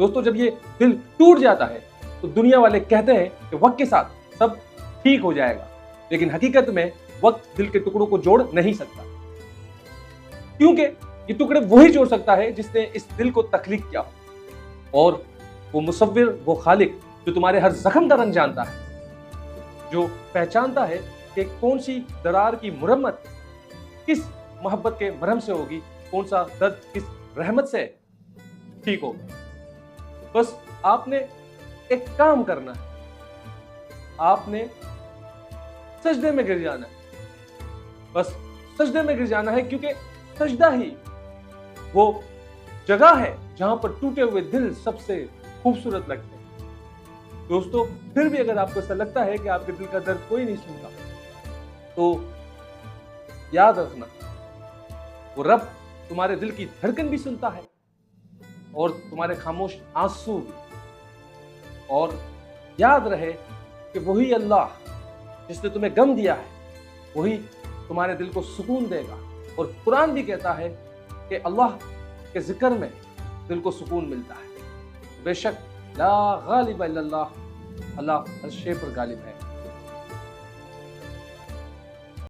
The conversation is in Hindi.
दोस्तों, जब ये दिल टूट जाता है तो दुनिया वाले कहते हैं कि वक्त के साथ सब ठीक हो जाएगा, लेकिन हकीकत में वक्त दिल के टुकड़ों को जोड़ नहीं सकता, क्योंकि ये टुकड़े वही जोड़ सकता है जिसने इस दिल को तख्लीक किया हो। और वो मुसव्विर, वो खालिक जो तुम्हारे हर जख्म का रंग जानता है, जो पहचानता है कि कौन सी दरार की मुरम्मत किस मोहब्बत के मरहम से होगी, कौन सा दर्द किस रहमत से ठीक होगा। बस आपने एक काम करना है, आपने सजदे में गिर जाना है। बस सजदे में गिर जाना है, क्योंकि सजदा ही वो जगह है जहां पर टूटे हुए दिल सबसे खूबसूरत लगते हैं। दोस्तों, फिर भी अगर आपको ऐसा लगता है कि आपके दिल का दर्द कोई नहीं सुनता, तो याद रखना, वो रब तुम्हारे दिल की धड़कन भी सुनता है और तुम्हारे खामोश आंसू भी। और याद रहे कि वही अल्लाह जिसने तुम्हें गम दिया है, वही तुम्हारे दिल को सुकून देगा। और कुरान भी कहता है कि अल्लाह के जिक्र में दिल को सुकून मिलता है। बेशक ला गालिब इल्लल्लाह, अल्लाह हर शे पर गालिब है।